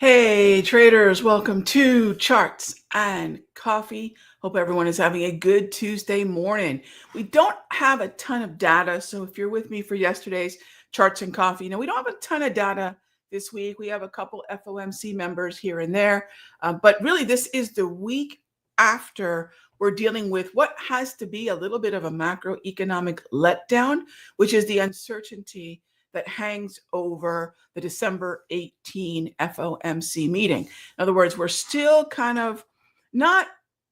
Hey traders, welcome to Charts and Coffee. Hope everyone is having a good Tuesday morning. We don't have a ton of data, so if you're with me for yesterday's Charts and Coffee, we don't have a ton of data this week. We have a couple FOMC members here and there, but really this is the week after we're dealing with what has to be a little bit of a macroeconomic letdown, which is the uncertainty that hangs over the December 18 FOMC meeting. In other words, we're still kind of not,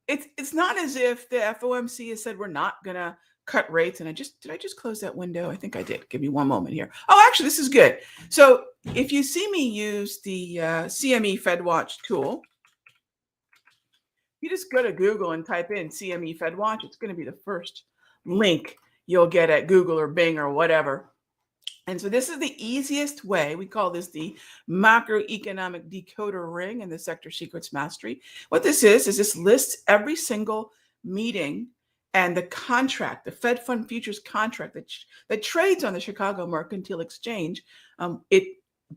it's not as if the FOMC has said we're not going to cut rates. And did I just close that window? I think I did. Give me one moment here. Oh, actually, this is good. So if you see me use the CME FedWatch tool, you just go to Google and type in CME FedWatch. It's going to be the first link you'll get at Google or Bing or whatever. And so this is the easiest way. We call this the macroeconomic decoder ring in the Sector Secrets Mastery. What this is this lists every single meeting and the contract, the Fed Fund Futures contract that trades on the Chicago Mercantile Exchange. It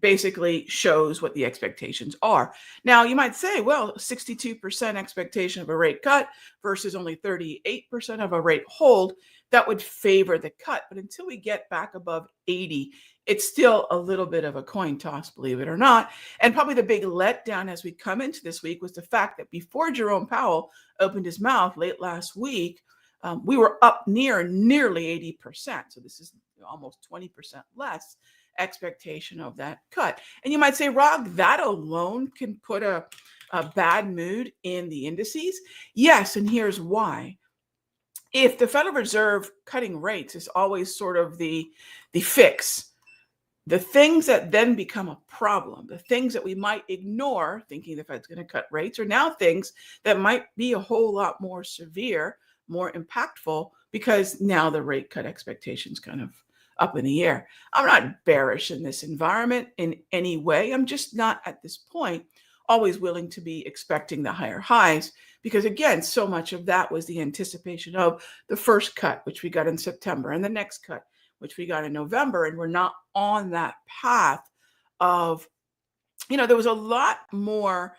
basically shows what the expectations are. Now, you might say, well, 62% expectation of a rate cut versus only 38% of a rate hold, that would favor the cut. But until we get back above 80, it's still a little bit of a coin toss, believe it or not. And probably the big letdown as we come into this week was the fact that before Jerome Powell opened his mouth late last week, we were up nearly 80%. So this is almost 20% less expectation of that cut. And you might say, Rob, that alone can put a bad mood in the indices. Yes, and here's why. If the Federal Reserve cutting rates is always sort of the fix, the things that then become a problem, the things that we might ignore thinking the Fed's going to cut rates, are now things that might be a whole lot more severe, more impactful, because now the rate cut expectations kind of up in the air. I'm not bearish in this environment in any way. I'm just not at this point always willing to be expecting the higher highs, because again, so much of that was the anticipation of the first cut, which we got in September, and the next cut, which we got in November. And we're not on that path of, there was a lot more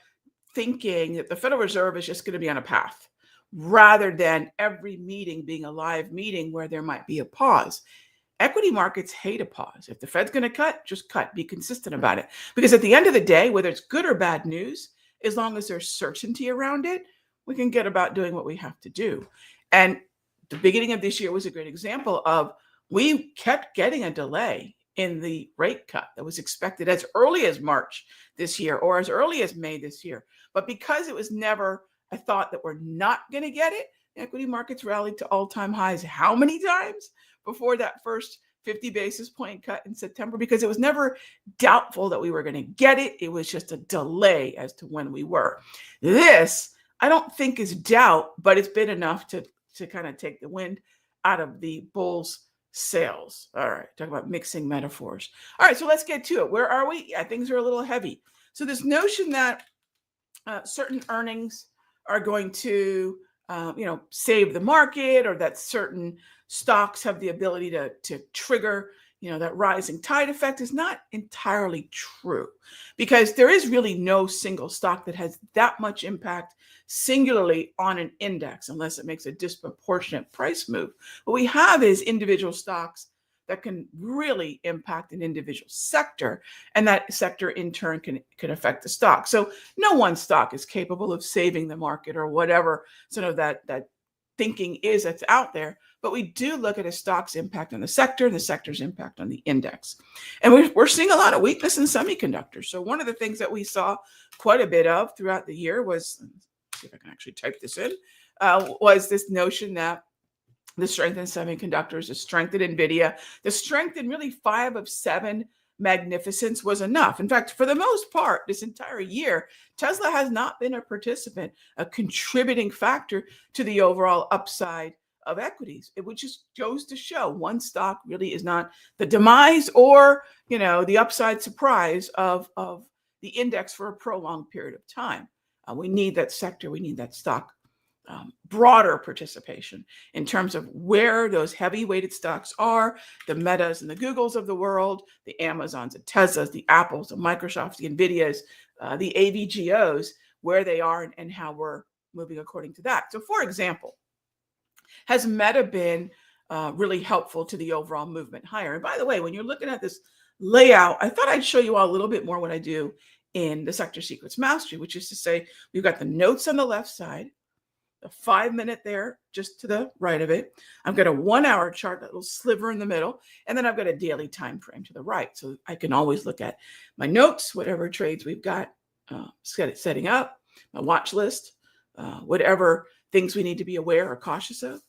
thinking that the Federal Reserve is just going to be on a path rather than every meeting being a live meeting where there might be a pause. Equity markets hate a pause. If the Fed's going to cut, just cut. Be consistent about it. Because at the end of the day, whether it's good or bad news, as long as there's certainty around it, we can get about doing what we have to do. And the beginning of this year was a great example of, we kept getting a delay in the rate cut that was expected as early as March this year or as early as May this year. But because it was never a thought that we're not going to get it, equity markets rallied to all-time highs how many times before that first 50 basis point cut in September? Because it was never doubtful that we were going to get it. It was just a delay as to when we were. This, I don't think, is doubt, but it's been enough to kind of take the wind out of the bulls' sails. All right, talk about mixing metaphors. All right, so let's get to it. Where are we? Yeah, things are a little heavy. So this notion that certain earnings are going to save the market, or that certain stocks have the ability to trigger, that rising tide effect, is not entirely true, because there is really no single stock that has that much impact singularly on an index, unless it makes a disproportionate price move. What we have is individual stocks that can really impact an individual sector, and that sector in turn can affect the stock. So no one stock is capable of saving the market, or whatever sort of that thinking is that's out there. But we do look at a stock's impact on the sector and the sector's impact on the index. And we're seeing a lot of weakness in semiconductors. So one of the things that we saw quite a bit of throughout the year was, let's see if I can actually type this in, was this notion that the strength in semiconductors, the strength in NVIDIA, the strength in really 5 of 7 magnificence was enough. In fact, for the most part, this entire year, Tesla has not been a participant, a contributing factor to the overall upside of equities. Which just goes to show one stock really is not the demise or, the upside surprise of the index for a prolonged period of time. We need that sector, we need that stock broader participation in terms of where those heavy weighted stocks are, the Metas and the Googles of the world, the Amazons, the Teslas, the Apples, the Microsofts, the NVIDIAs, the AVGOs, where they are and how we're moving according to that. So for example, has Meta been really helpful to the overall movement higher? And by the way, when you're looking at this layout, I thought I'd show you all a little bit more what I do in the Sector Secrets Mastery, which is to say we've got the notes on the left side, the 5-minute there just to the right of it. I've got a 1-hour chart, that little sliver in the middle, and then I've got a daily time frame to the right. So I can always look at my notes, whatever trades we've got setting up, my watch list, whatever things we need to be aware or cautious of.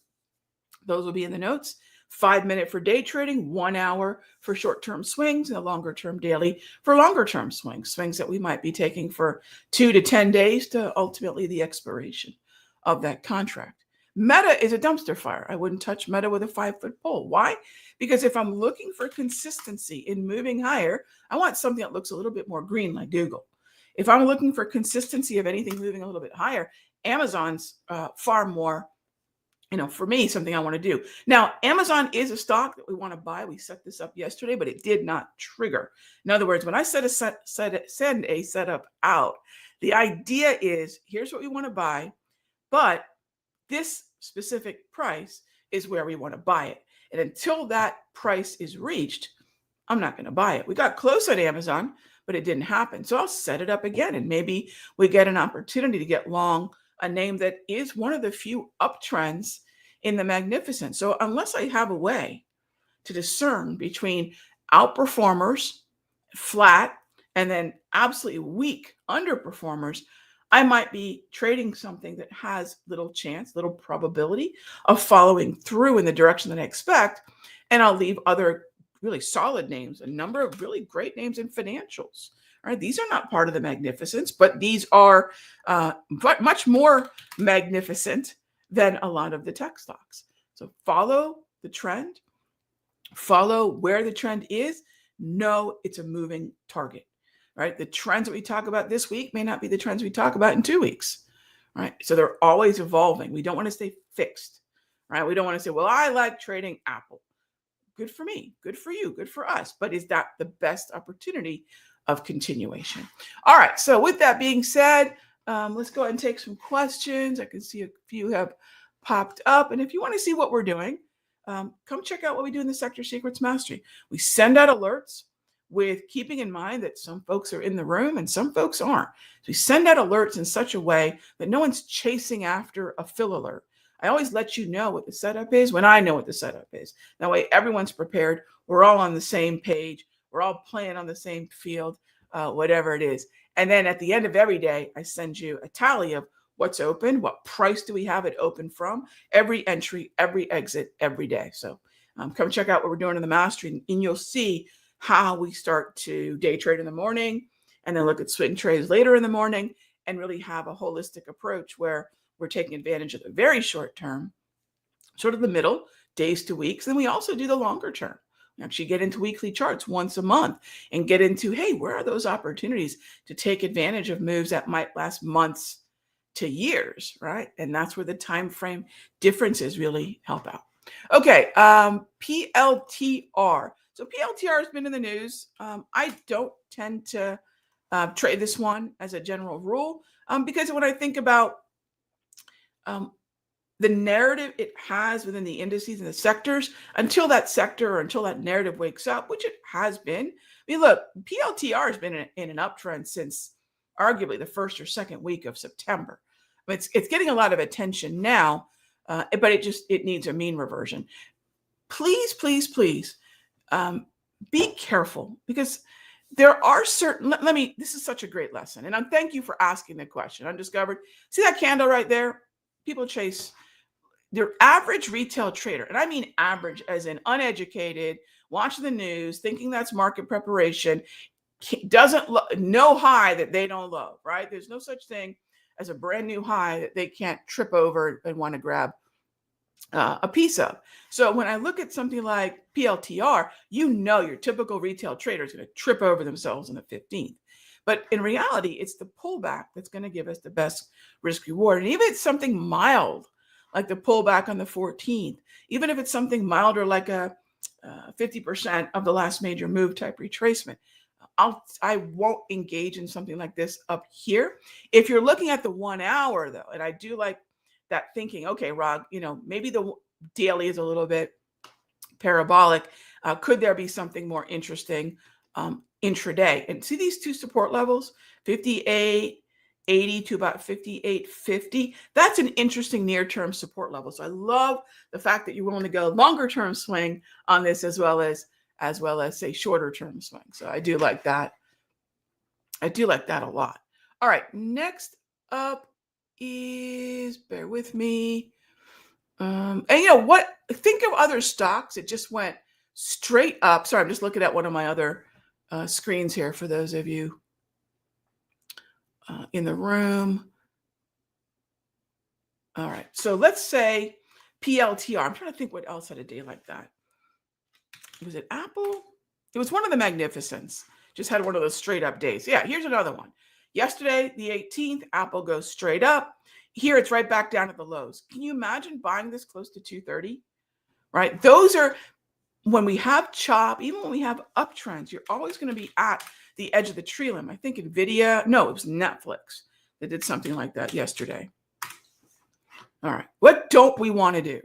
Those will be in the notes. 5-minute for day trading, 1 hour for short-term swings, and a longer-term daily for longer-term swings that we might be taking for 2 to 10 days to ultimately the expiration of that contract. Meta is a dumpster fire. I wouldn't touch Meta with a 5-foot pole. Why? Because if I'm looking for consistency in moving higher, I want something that looks a little bit more green like Google. If I'm looking for consistency of anything moving a little bit higher, Amazon's far more, for me, something I want to do. Now, Amazon is a stock that we want to buy. We set this up yesterday, but it did not trigger. In other words, when I send a setup out, the idea is here's what we want to buy, but this specific price is where we want to buy it. And until that price is reached, I'm not going to buy it. We got close on Amazon, but it didn't happen. So I'll set it up again, and maybe we get an opportunity to get long a name that is one of the few uptrends in the magnificent. So unless I have a way to discern between outperformers, flat, and then absolutely weak underperformers, I might be trading something that has little chance, little probability of following through in the direction that I expect. And I'll leave other really solid names, a number of really great names in financials. All right, these are not part of the magnificence, but these are much more magnificent than a lot of the tech stocks. So follow the trend, follow where the trend is, know it's a moving target. Right? The trends that we talk about this week may not be the trends we talk about in 2 weeks. Right? So they're always evolving. We don't want to stay fixed. Right? We don't want to say, well, I like trading Apple. Good for me, good for you, good for us. But is that the best opportunity of continuation? All right. So with that being said, let's go ahead and take some questions. I can see a few have popped up. And if you want to see what we're doing, come check out what we do in the Sector Secrets Mastery. We send out alerts with keeping in mind that some folks are in the room and some folks aren't. So we send out alerts in such a way that no one's chasing after a fill alert. I always let you know what the setup is when I know what the setup is. That way everyone's prepared. We're all on the same page. We're all playing on the same field, whatever it is. And then at the end of every day, I send you a tally of what's open, what price do we have it open from, every entry, every exit, every day. So come check out what we're doing in the mastery, and you'll see how we start to day trade in the morning and then look at swing trades later in the morning and really have a holistic approach where we're taking advantage of the very short term, sort of the middle, days to weeks. Then we also do the longer term. We actually get into weekly charts once a month and get into, hey, where are those opportunities to take advantage of moves that might last months to years, right? And that's where the time frame differences really help out. Okay, PLTR. So PLTR has been in the news. I don't tend to trade this one as a general rule because when I think about the narrative it has within the indices and the sectors, until that sector or until that narrative wakes up, which it has been. I mean, look, PLTR has been in an uptrend since arguably the first or second week of September. I mean, it's getting a lot of attention now, but it needs a mean reversion. Please, please, please be careful, because there are certain, this is such a great lesson. And thank you for asking the question. Undiscovered. See that candle right there? People chase their average retail trader. And I mean average as in uneducated, watching the news, thinking that's market preparation, doesn't no high that they don't love, right? There's no such thing as a brand new high that they can't trip over and want to grab a piece of. So when I look at something like PLTR, your typical retail trader is going to trip over themselves on the 15th. But in reality, it's the pullback that's going to give us the best risk reward. And even if it's something mild, like the pullback on the 14th, even if it's something milder like a 50% of the last major move type retracement, I won't engage in something like this up here. If you're looking at the 1 hour though, and I do like that thinking, okay, Rog, maybe the daily is a little bit parabolic. Could there be something more interesting intraday? And see these two support levels, 58.80 to about 58.50. That's an interesting near-term support level. So I love the fact that you're willing to go longer-term swing on this as well as say shorter-term swing. So I do like that. I do like that a lot. All right, next up is, bear with me. And what? Think of other stocks. It just went straight up. Sorry, I'm just looking at one of my other screens here for those of you in the room. All right. So let's say PLTR. I'm trying to think what else had a day like that. Was it Apple? It was one of the Magnificents. Just had one of those straight up days. Yeah, here's another one. Yesterday, the 18th, Apple goes straight up. Here, it's right back down at the lows. Can you imagine buying this close to 230? Right? Those are, when we have chop, even when we have uptrends, you're always going to be at the edge of the tree limb. I think NVIDIA, no, it was Netflix that did something like that yesterday. All right. What don't we want to do?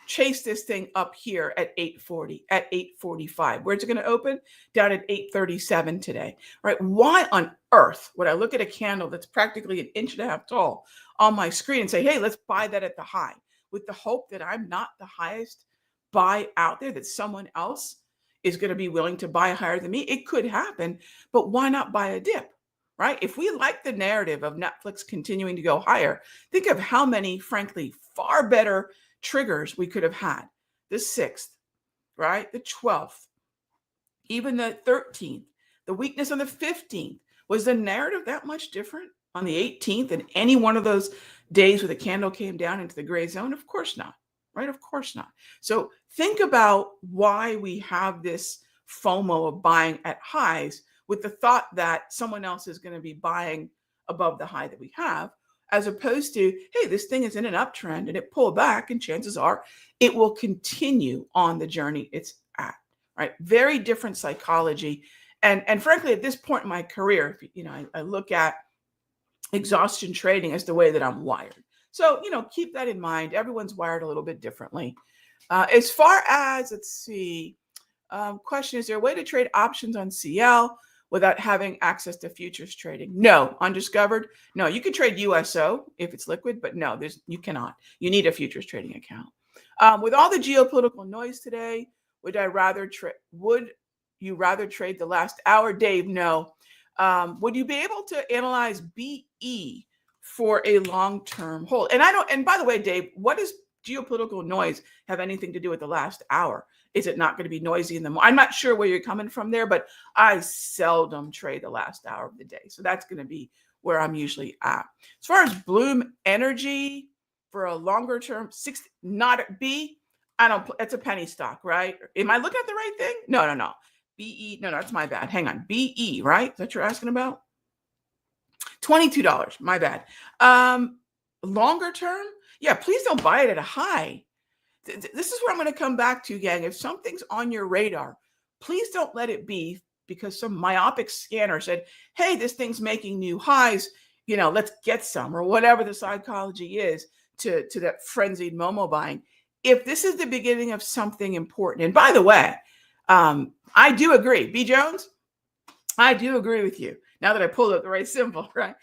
Chase this thing up here at 840, at 845. Where's it going to open? Down at 837 today. Right? Why on earth would I look at a candle that's practically 1.5 inches tall on my screen and say, hey, let's buy that at the high, with the hope that I'm not the highest buy out there, that someone else is going to be willing to buy higher than me? It could happen, but why not buy a dip? Right? If we like the narrative of Netflix continuing to go higher, think of how many, frankly, far better triggers we could have had. The 6th, right? The 12th, even the 13th, the weakness on the 15th. Was the narrative that much different on the 18th and any one of those days where the candle came down into the gray zone? Of course not, right? Of course not. So think about why we have this FOMO of buying at highs with the thought that someone else is going to be buying above the high that we have, as opposed to, hey, this thing is in an uptrend and it pulled back, and chances are it will continue on the journey it's at, right? Very different psychology. And frankly, at this point in my career, I look at exhaustion trading as the way that I'm wired. So, keep that in mind. Everyone's wired a little bit differently. As far as, let's see, question, is there a way to trade options on CL without having access to futures trading? No. Undiscovered? No. You can trade USO if it's liquid, but no, you cannot. You need a futures trading account. With all the geopolitical noise today, would you rather trade the last hour? Dave, no. Would you be able to analyze BE for a long-term hold? And by the way, Dave, what does geopolitical noise have anything to do with the last hour? Is it not going to be noisy in the morning? I'm not sure where you're coming from there, but I seldom trade the last hour of the day. So that's going to be where I'm usually at. As far as Bloom Energy for a longer term, not B, it's a penny stock, right? Am I looking at the right thing? No. BE, no, that's my bad. Hang on. BE, right? Is that what you're asking about? $22, my bad. Longer term? Yeah, please don't buy it at a high. This is where I'm going to come back to, gang. If something's on your radar, please don't let it be because some myopic scanner said, hey, this thing's making new highs, let's get some, or whatever the psychology is to that frenzied Momo buying. If this is the beginning of something important, and by the way, I do agree, B. Jones, I do agree with you. Now that I pulled up the right symbol, right?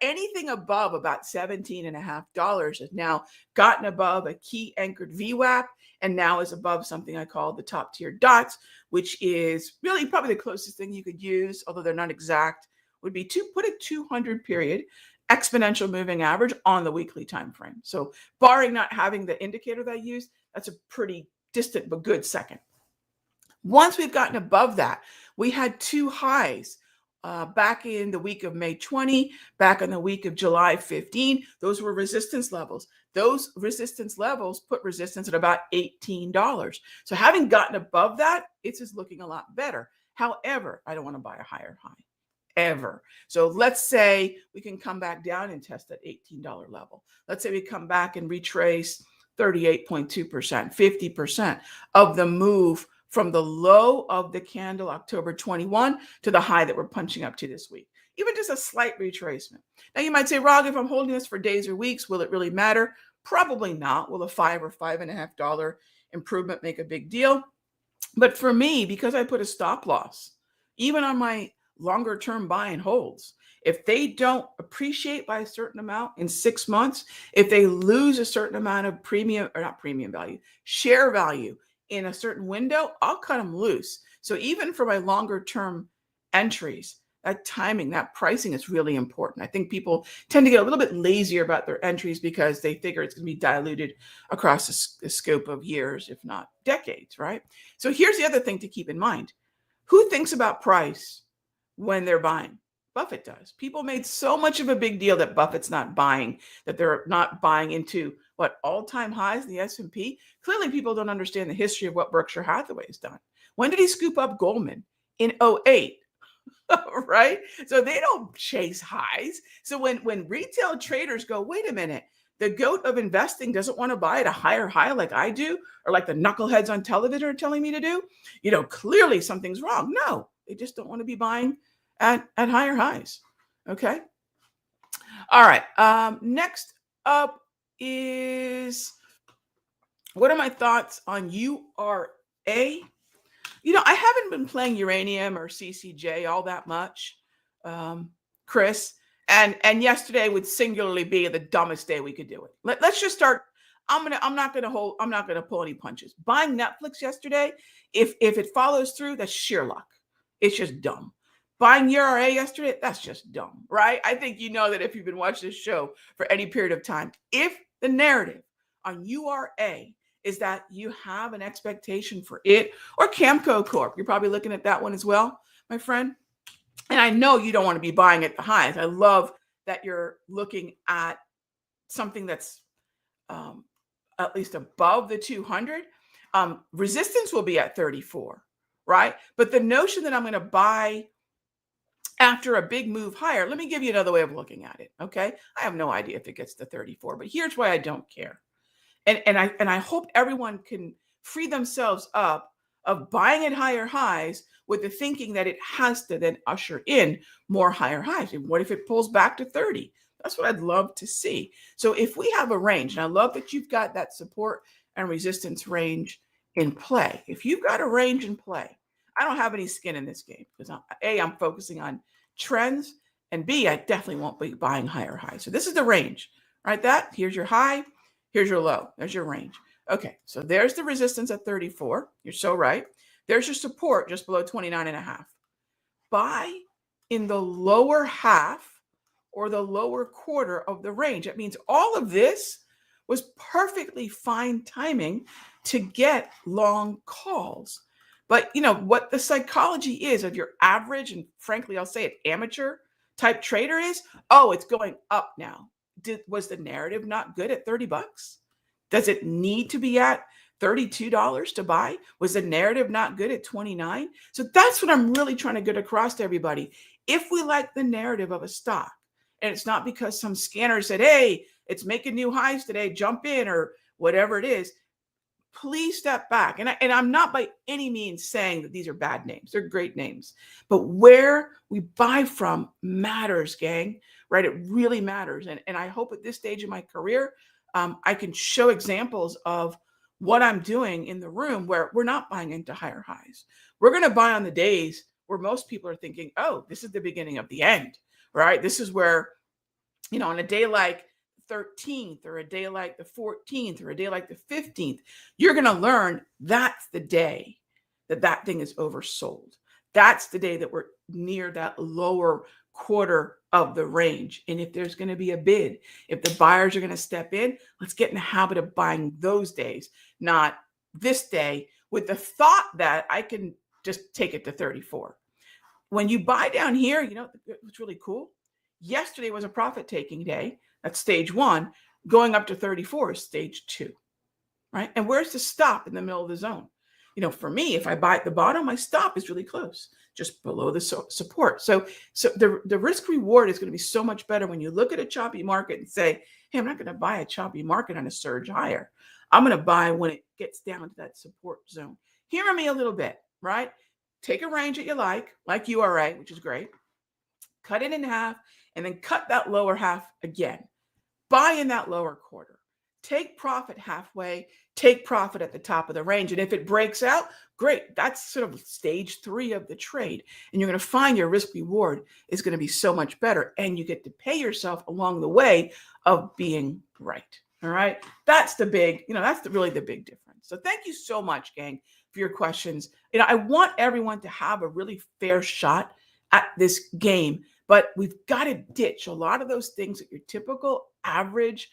Anything above about $17.50 has now gotten above a key anchored VWAP and now is above something I call the top tier dots, which is really probably the closest thing you could use, although they're not exact, would be to put a 200 period exponential moving average on the weekly time frame. So barring not having the indicator that I used, that's a pretty distant but good second. Once we've gotten above that, we had two highs back in the week of May 20, back in the week of July 15. Those were resistance levels. Those resistance levels put resistance at about $18. So having gotten above that, it's just looking a lot better. However, I don't want to buy a higher high ever. So let's say we can come back down and test that $18 level. Let's say we come back and retrace 38.2%, 50% of the move from the low of the candle October 21 to the high that we're punching up to this week. Even just a slight retracement. Now you might say, Rog, if I'm holding this for days or weeks, will it really matter? Probably not. Will a $5 or $5.50 improvement make a big deal? But for me, because I put a stop loss, even on my longer term buy and holds, if they don't appreciate by a certain amount in 6 months, if they lose a certain amount of premium, or not premium value, share value in a certain window, I'll cut them loose. So even for my longer term entries, that timing, that pricing is really important. I think people tend to get a little bit lazier about their entries because they figure it's going to be diluted across the scope of years, if not decades, right? So here's the other thing to keep in mind. Who thinks about price when they're buying? Buffett does. People made so much of a big deal that Buffett's not buying, that they're not buying into what all-time highs in the S&P. Clearly, people don't understand the history of what Berkshire Hathaway has done. When did he scoop up Goldman? In '08. Right? So they don't chase highs. So when retail traders go, wait a minute, the goat of investing doesn't want to buy at a higher high like I do, or like the knuckleheads on television are telling me to do, clearly something's wrong. No, they just don't want to be buying at higher highs. Okay. All right. Next up is, what are my thoughts on URA? I haven't been playing uranium or CCJ all that much, Chris. And yesterday would singularly be the dumbest day we could do it. Let's just start. I'm not gonna pull any punches. Buying Netflix yesterday, if it follows through, that's sheer luck. It's just dumb. Buying URA yesterday, that's just dumb, right? I think you know that if you've been watching this show for any period of time, if the narrative on URA is that you have an expectation for it, or Camco Corp, you're probably looking at that one as well, my friend. And I know you don't want to be buying at the highs. I love that you're looking at something that's at least above the 200. Resistance will be at 34, right? But the notion that I'm going to buy after a big move higher, let me give you another way of looking at it, okay? I have no idea if it gets to 34, but here's why I don't care. And I hope everyone can free themselves up of buying at higher highs with the thinking that it has to then usher in more higher highs. And what if it pulls back to 30? That's what I'd love to see. So if we have a range, and I love that you've got that support and resistance range in play. If you've got a range in play, I don't have any skin in this game because I'm focusing on trends, and B, I definitely won't be buying higher highs. So this is the range, right? Here's your high. Here's your low. There's your range. Okay, so there's the resistance at 34. You're so right. There's your support just below 29.5. Buy in the lower half or the lower quarter of the range. That means all of this was perfectly fine timing to get long calls. But what the psychology is of your average, and frankly, I'll say it, amateur type trader is, oh, it's going up now. Was the narrative not good at $30? Does it need to be at $32 to buy? Was the narrative not good at 29? So that's what I'm really trying to get across to everybody. If we like the narrative of a stock, and it's not because some scanner said, hey, it's making new highs today, jump in, or whatever it is, please step back. And I'm not by any means saying that these are bad names. They're great names. But where we buy from matters, gang, right? It really matters. And I hope at this stage of my career, I can show examples of what I'm doing in the room where we're not buying into higher highs. We're going to buy on the days where most people are thinking, oh, this is the beginning of the end, right? This is where, on a day like 13th or a day like the 14th or a day like the 15th, you're going to learn that's the day that thing is oversold. That's the day that we're near that lower quarter of the range. And if there's going to be a bid, if the buyers are going to step in, let's get in the habit of buying those days, not this day with the thought that I can just take it to 34. When you buy down here, what's really cool? Yesterday was a profit taking day. That's stage 1. Going up to 34 is stage 2, right? And where's the stop in the middle of the zone? For me, if I buy at the bottom, my stop is really close, just below the support. So the risk reward is going to be so much better when you look at a choppy market and say, hey, I'm not going to buy a choppy market on a surge higher. I'm going to buy when it gets down to that support zone. Humor me a little bit, right? Take a range that you like URA, which is great, cut it in half, and then cut that lower half again. Buy in that lower quarter. Take profit halfway, take profit at the top of the range. And if it breaks out, great. That's sort of stage 3 of the trade. And you're going to find your risk reward is going to be so much better. And you get to pay yourself along the way of being right. All right. That's the big, that's really the big difference. So thank you so much, gang, for your questions. I want everyone to have a really fair shot at this game, but we've got to ditch a lot of those things that your typical average,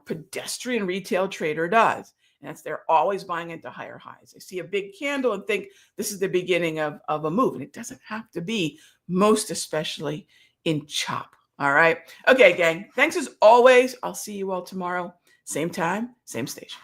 pedestrian retail trader does. And that's they're always buying into higher highs. They see a big candle and think this is the beginning of a move. And it doesn't have to be, most especially in chop. All right. Okay, gang. Thanks as always. I'll see you all tomorrow. Same time, same station.